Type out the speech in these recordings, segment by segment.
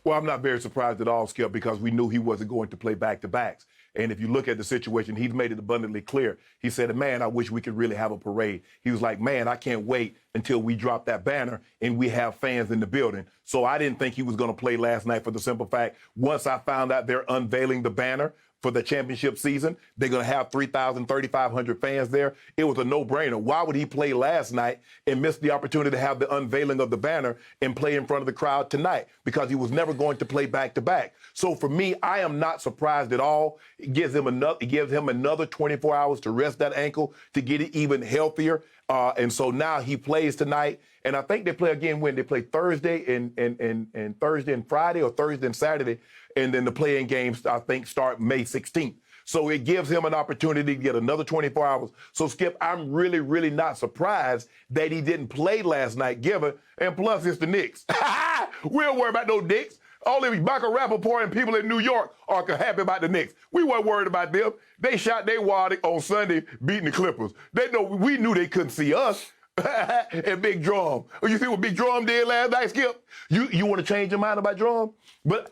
Well, I'm not very surprised at all, Skip, because we knew he wasn't going to play back-to-backs. And if you look at the situation, he's made it abundantly clear. He said, man, I wish we could really have a parade. He was like, man, I can't wait until we drop that banner and we have fans in the building. So I didn't think he was going to play last night for the simple fact, once I found out they're unveiling the banner for the championship season, they're going to have 3,000, 3,500 fans there. It was a no-brainer. Why would he play last night and miss the opportunity to have the unveiling of the banner and play in front of the crowd tonight? Because he was never going to play back-to-back. So for me, I am not surprised at all. It gives him another 24 hours to rest that ankle, to get it even healthier. And so now he plays tonight. And I think they play again when they play Thursday and Thursday and Friday, or Thursday and Saturday. And then the play-in games, I think, start May 16th. So it gives him an opportunity to get another 24 hours. So, Skip, I'm really, really not surprised that he didn't play last night, given. And plus, it's the Knicks. We don't worry about no Knicks. Only Michael Rappaport and people in New York are happy about the Knicks. We weren't worried about them. They shot their wad on Sunday beating the Clippers. We knew they couldn't see us. And Big Drum. You see what Big Drum did last night, Skip? You want to change your mind about Drum? But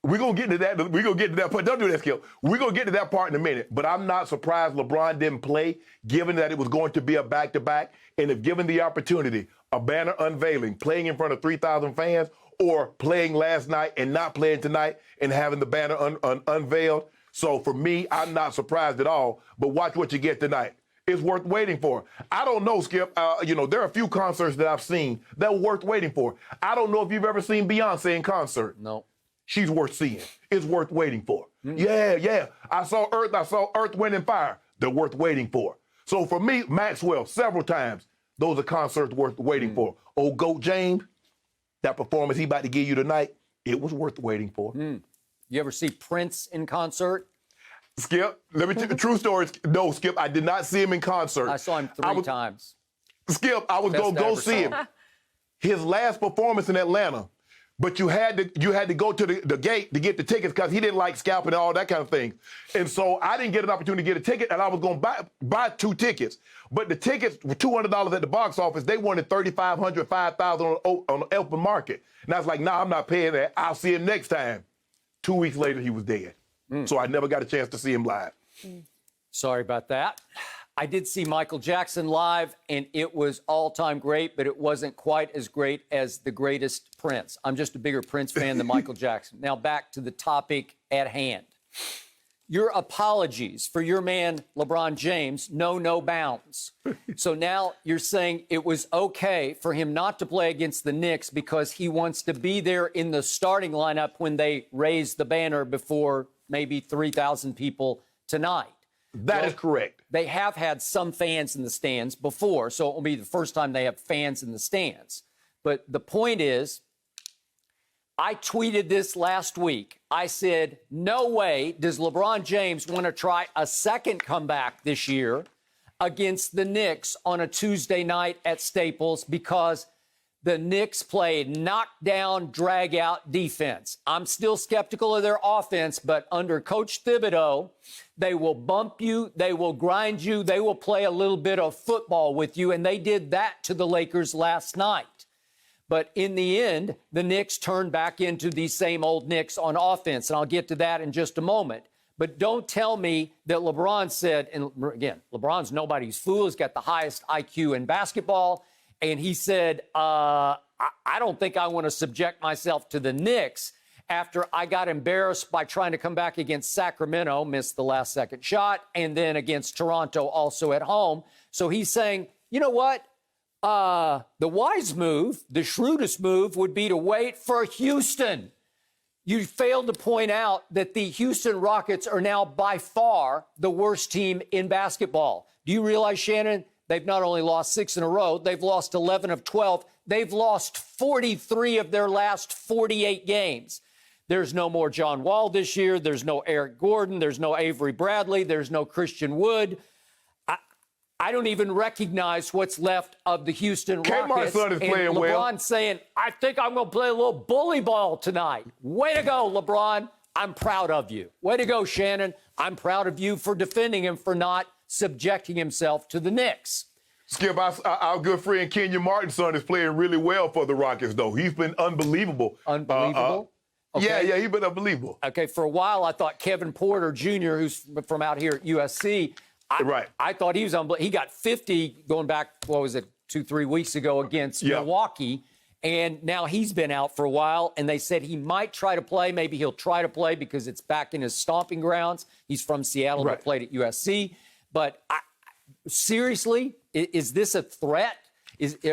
we're going to get to that. We're going to get to that part. Don't do that, Skip. We're going to get to that part in a minute. But I'm not surprised LeBron didn't play, given that it was going to be a back-to-back. And if given the opportunity, a banner unveiling, playing in front of 3,000 fans, or playing last night and not playing tonight and having the banner unveiled. So for me, I'm not surprised at all. But watch what you get tonight. It's worth waiting for. I don't know, Skip. There are a few concerts that I've seen that were worth waiting for. I don't know if you've ever seen Beyonce in concert. No. She's worth seeing. It's worth waiting for. Yeah. I saw Earth, Wind, and Fire. They're worth waiting for. So for me, Maxwell, several times, those are concerts worth waiting for. Old Goat James, that performance he about to give you tonight, it was worth waiting for. You ever see Prince in concert? Skip, let me tell you the true story. No, Skip, I did not see him in concert. I saw him three times. Skip, I was going to go see him. His last performance in Atlanta, but you had to go to the gate to get the tickets because he didn't like scalping and all that kind of thing. And so I didn't get an opportunity to get a ticket, and I was going to buy 2 tickets. But the tickets were $200 at the box office. They wanted $3,500, $5,000 on the open market. And I was like, nah, I'm not paying that. I'll see him next time. 2 weeks later, he was dead. So I never got a chance to see him live. Sorry about that. I did see Michael Jackson live, and it was all-time great, but it wasn't quite as great as the greatest Prince. I'm just a bigger Prince fan than Michael Jackson. Now back to the topic at hand. Your apologies for your man, LeBron James, know no bounds. So now you're saying it was okay for him not to play against the Knicks because he wants to be there in the starting lineup when they raise the banner before maybe 3,000 people tonight. That is correct. They have had some fans in the stands before, so it will be the first time they have fans in the stands. But the point is, I tweeted this last week. I said, no way does LeBron James want to try a second comeback this year against the Knicks on a Tuesday night at Staples because the Knicks played knockdown, drag-out defense. I'm still skeptical of their offense, but under Coach Thibodeau, they will bump you, they will grind you, they will play a little bit of football with you, and they did that to the Lakers last night. But in the end, the Knicks turned back into the same old Knicks on offense, and I'll get to that in just a moment. But don't tell me that LeBron said, and again, LeBron's nobody's fool. He's got the highest IQ in basketball. And he said, I don't think I want to subject myself to the Knicks after I got embarrassed by trying to come back against Sacramento, missed the last second shot, and then against Toronto also at home. So he's saying, you know what? The wise move, the shrewdest move would be to wait for Houston. You failed to point out that the Houston Rockets are now by far the worst team in basketball. Do you realize, Shannon, they've not only lost 6 in a row, they've lost 11 of 12. They've lost 43 of their last 48 games. There's no more John Wall this year. There's no Eric Gordon. There's no Avery Bradley. There's no Christian Wood. I don't even recognize what's left of the Houston Rockets. Son is playing and LeBron well. saying, I think I'm going to play a little bully ball tonight. Way to go, LeBron. I'm proud of you. Way to go, Shannon. I'm proud of you for defending him for not subjecting himself to the Knicks. Skip, our good friend Kenyon Martin's son is playing really well for the Rockets, though. He's been unbelievable. Unbelievable? Okay? Yeah, he's been unbelievable. Okay, for a while I thought Kevin Porter Jr., who's from out here at USC, I thought he was unbelievable. He got 50 going back, 2-3 weeks ago against Milwaukee. And now he's been out for a while, and they said he might try to play. Maybe he'll try to play because it's back in his stomping grounds. He's from Seattle, but played at USC. But seriously, is this a threat?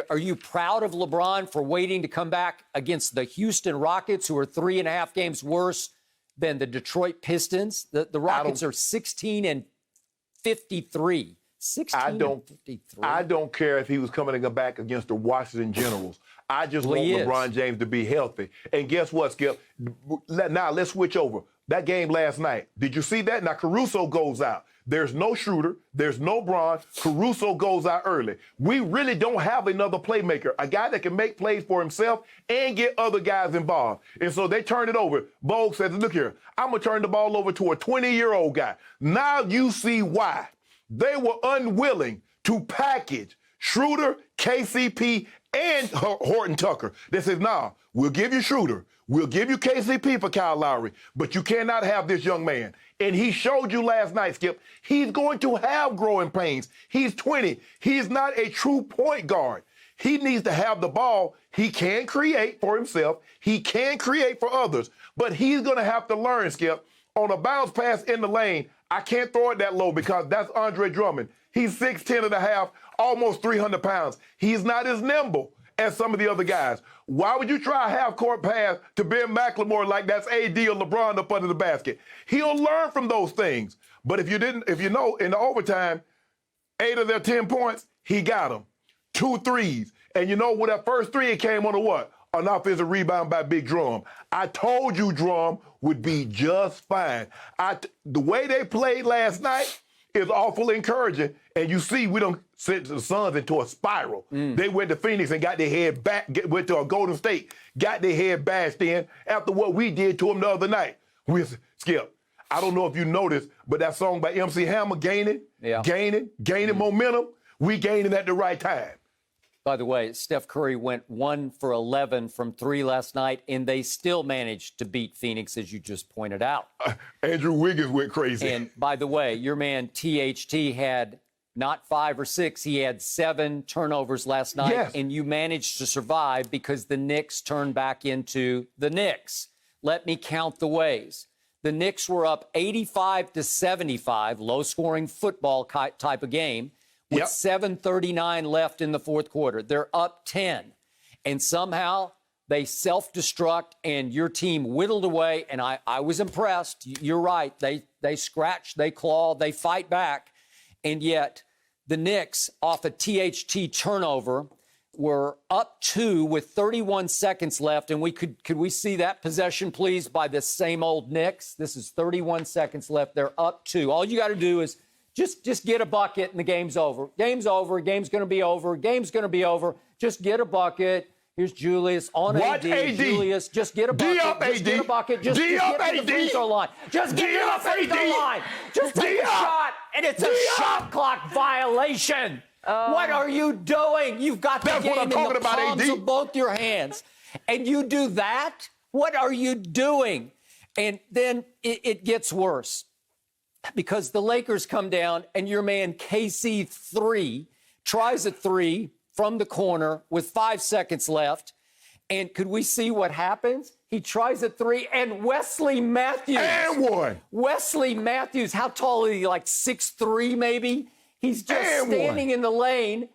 Are you proud of LeBron for waiting to come back against the Houston Rockets, who are 3.5 games worse than the Detroit Pistons? The Rockets are 16-53. 16-53. I don't care if he was coming back against the Washington Generals. I just want LeBron James to be healthy. And guess what, Skip? Now let's switch over. That game last night, did you see that? Now Caruso goes out. There's no shooter. There's no Bron. Caruso goes out early. We really don't have another playmaker, a guy that can make plays for himself and get other guys involved. And so they turn it over. Bogue says, look here, I'm going to turn the ball over to a 20-year-old guy. Now you see why. They were unwilling to package Schroeder, KCP, and Horton-Tucker. They said, nah, we'll give you Schroeder. We'll give you KCP for Kyle Lowry, but you cannot have this young man. And he showed you last night, Skip, he's going to have growing pains. He's 20. He's not a true point guard. He needs to have the ball. He can create for himself. He can create for others, but he's going to have to learn, Skip, on a bounce pass in the lane, I can't throw it that low because that's Andre Drummond. He's 6'10 and a half, almost 300 pounds. He's not as nimble as some of the other guys. Why would you try a half-court pass to Ben McLemore like that's AD or LeBron up under the basket? He'll learn from those things. But if you know, in the overtime, 8 of their 10 points, he got them. 2 threes. And you know, with that first three, it came on a what? An offensive rebound by Big Drum. I told you Drum would be just fine. The way they played last night is awful encouraging. And you see, we don't send the Suns into a spiral. They went to Phoenix and got their head back, went to a Golden State, got their head bashed in after what we did to them the other night. Skip, I don't know if you noticed, but that song by MC Hammer, gaining momentum, we gaining at the right time. By the way, Steph Curry went 1 for 11 from 3 last night, and they still managed to beat Phoenix, as you just pointed out. Andrew Wiggins went crazy. And by the way, your man THT had not 5 or 6, he had 7 turnovers last night, and you managed to survive because the Knicks turned back into the Knicks. Let me count the ways. The Knicks were up 85-75, low-scoring football type of game, with 7:39 left in the fourth quarter. They're up 10. And somehow they self-destruct, and your team whittled away, and I was impressed. You're right. They scratch, they claw, they fight back. And yet the Knicks, off a THT turnover, were up 2 with 31 seconds left. And could we see that possession, please, by the same old Knicks? This is 31 seconds left. They're up 2. All you got to do is just get a bucket and the game's over. Game's over. Game's going to be over. Game's going to be over. Just get a bucket. Here's Julius on AD. Julius, just get a bucket. Just get a bucket. Just get to the free throw line. Just get to the free throw line. Just take a shot, and it's a shot clock violation. What are you doing? You've got the game in the palms of both your hands, and you do that? What are you doing? And then it gets worse, because the Lakers come down, and your man KC3 tries a 3 from the corner with 5 seconds left. And could we see what happens? He tries a 3, and Wesley Matthews. And one. Wesley Matthews, how tall is he? Like 6'3", maybe? He's just standing in the lane,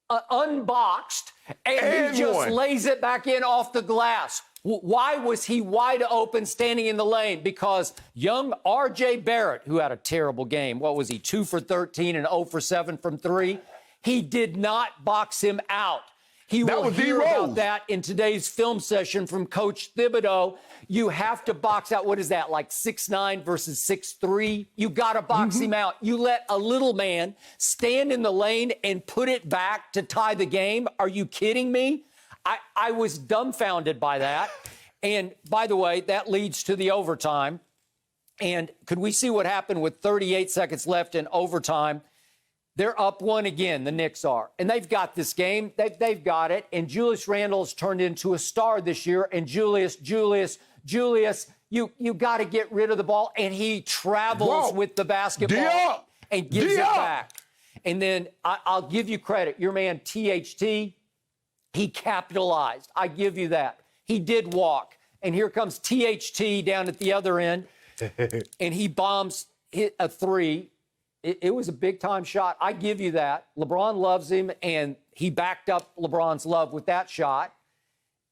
unboxed, and he just lays it back in off the glass. Why was he wide open standing in the lane? Because young R.J. Barrett, who had a terrible game, what was he, 2 for 13 and 0 for 7 from 3? He did not box him out. He will hear about that in today's film session from Coach Thibodeau. You have to box out, what is that, like 6'9" versus 6'3"? You got to box him out. You let a little man stand in the lane and put it back to tie the game? Are you kidding me? I was dumbfounded by that. And by the way, that leads to the overtime. And could we see what happened with 38 seconds left in overtime? They're up 1 again, the Knicks are. And they've got this game. They've got it. And Julius Randle's turned into a star this year. And Julius Julius, you got to get rid of the ball. And he travels with the basketball and gives it back. And then I'll give you credit. Your man, THT, he capitalized. I give you that. He did walk. And here comes THT down at the other end. And he hit a three. It was a big-time shot. I give you that. LeBron loves him, and he backed up LeBron's love with that shot.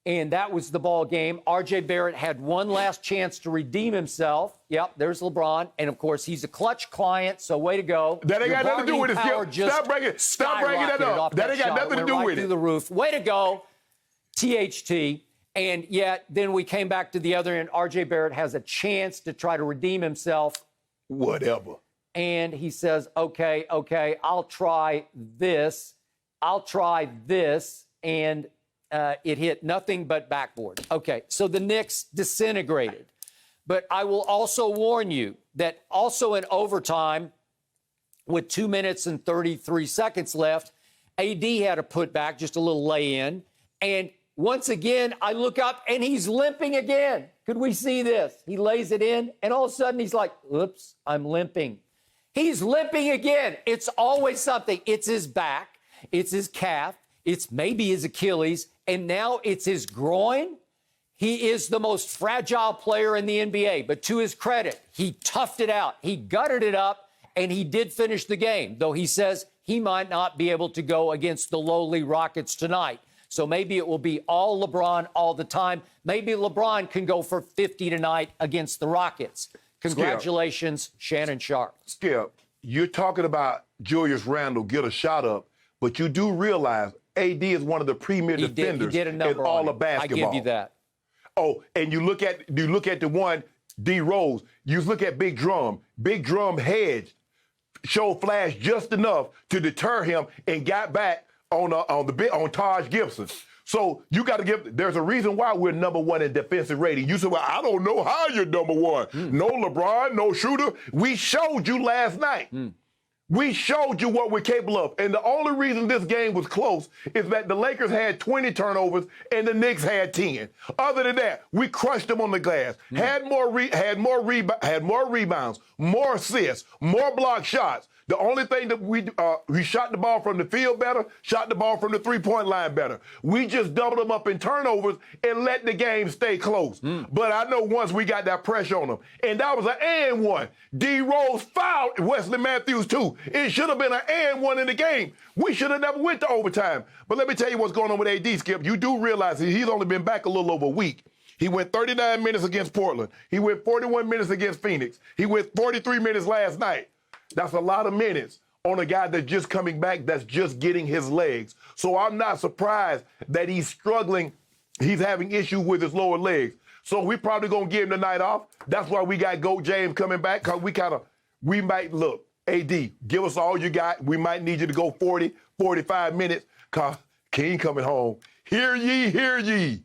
And that was the ball game. R.J. Barrett had one last chance to redeem himself. Yep, there's LeBron. And, of course, he's a clutch client, so way to go. That ain't got nothing to do with it, Skip. Stop bringing that up. That ain't got nothing to do with it. Through the roof. Way to go, THT. And yet, then we came back to the other end. R.J. Barrett has a chance to try to redeem himself. Whatever. And he says, okay, I'll try this. And it hit nothing but backboard. Okay, so the Knicks disintegrated. But I will also warn you that also in overtime, with 2 minutes and 33 seconds left, AD had a putback, just a little lay-in. And once again, I look up, and he's limping again. Could we see this? He lays it in, and all of a sudden he's like, oops, I'm limping. He's limping again. It's always something. It's his back. It's his calf. It's maybe his Achilles. And now it's his groin. He is the most fragile player in the NBA. But to his credit, he toughed it out. He gutted it up, and he did finish the game, though he says he might not be able to go against the lowly Rockets tonight. So maybe it will be all LeBron all the time. Maybe LeBron can go for 50 tonight against the Rockets. Congratulations, Shannon Sharpe. Skip, you're talking about Julius Randle get a shot up, but you do realize AD is one of the premier defenders in all of basketball. I give you that. Oh, and you look at the one, D Rose. You look at Big Drum. Big Drum hedged, showed flash just enough to deter him, and got back on Taj Gibson. So you got to give. There's a reason why we're number one in defensive rating. You said, "Well, I don't know how you're number one. No LeBron, no shooter." We showed you last night. We showed you what we're capable of. And the only reason this game was close is that the Lakers had 20 turnovers and the Knicks had 10. Other than that, we crushed them on the glass. Had more rebounds, more assists, more block shots. The only thing that we shot the ball from the field better, shot the ball from the three-point line better. We just doubled them up in turnovers and let the game stay close. But I know once we got that pressure on them, and that was an and one. D Rose fouled Wesley Matthews too. It should have been an and one in the game. We should have never went to overtime. But let me tell you what's going on with AD, Skip. You do realize he's only been back a little over a week. He went 39 minutes against Portland. He went 41 minutes against Phoenix. He went 43 minutes last night. That's a lot of minutes on a guy that's just coming back, that's just getting his legs. So I'm not surprised that he's struggling. He's having issues with his lower legs. So we're probably going to give him the night off. That's why we got Goat James coming back, because we might, look, AD, give us all you got. We might need you to go 40, 45 minutes, because King coming home. Hear ye, hear ye.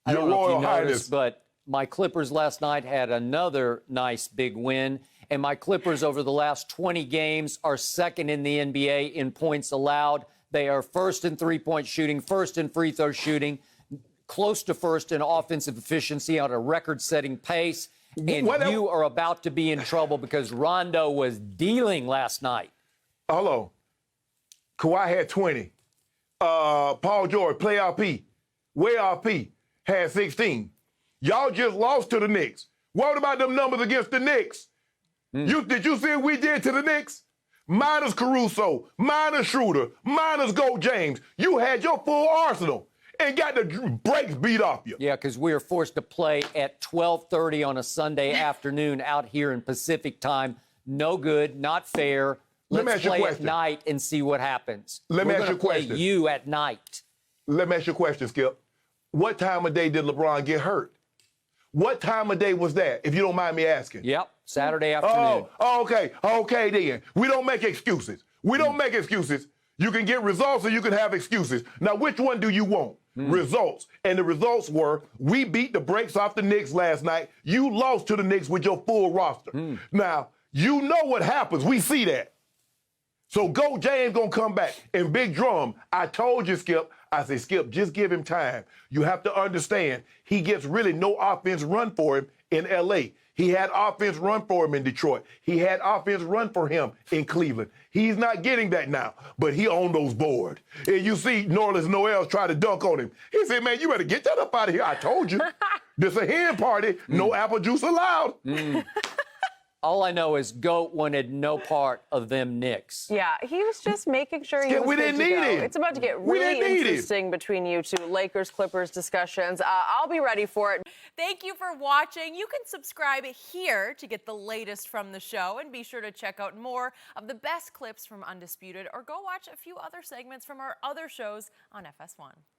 I don't know if you noticed, but my Clippers last night had another nice big win. And my Clippers over the last 20 games are second in the NBA in points allowed. They are first in three-point shooting, first in free throw shooting, close to first in offensive efficiency on a record-setting pace. And you are about to be in trouble because Rondo was dealing last night. Hello. Kawhi had 20. Paul George, play RP. Way RP had 16. Y'all just lost to the Knicks. What about them numbers against the Knicks? Did you see what we did to the Knicks? Minus Caruso, minus Schroeder, minus Goat James. You had your full arsenal and got the brakes beat off you. Yeah, because we are forced to play at 12:30 on a Sunday afternoon out here in Pacific time. No good, not fair. Let's play at night and see what happens. Let me ask you a question. We're going to play you at night. Let me ask you a question, Skip. What time of day did LeBron get hurt? What time of day was that, if you don't mind me asking? Yep, Saturday afternoon. Okay then. We don't make excuses. We don't make excuses. You can get results or you can have excuses. Now, which one do you want? Results. And the results were, we beat the brakes off the Knicks last night. You lost to the Knicks with your full roster. Now, you know what happens. We see that. So Goat James going to come back. And Big Drum, I told you, Skip, I say, Skip, just give him time. You have to understand, he gets really no offense run for him in L.A. He had offense run for him in Detroit. He had offense run for him in Cleveland. He's not getting that now, but he on those board. And you see Norlis Noel try to dunk on him. He said, man, you better get that up out of here. I told you. This a hen party. No apple juice allowed. All I know is GOAT wanted no part of them Knicks. Yeah, he was just making sure he was we good didn't to need go. him. It's about to get We really didn't need him. interesting between you two, Lakers-Clippers discussions. I'll be ready for it. Thank you for watching. You can subscribe here to get the latest from the show, and be sure to check out more of the best clips from Undisputed, or go watch a few other segments from our other shows on FS1.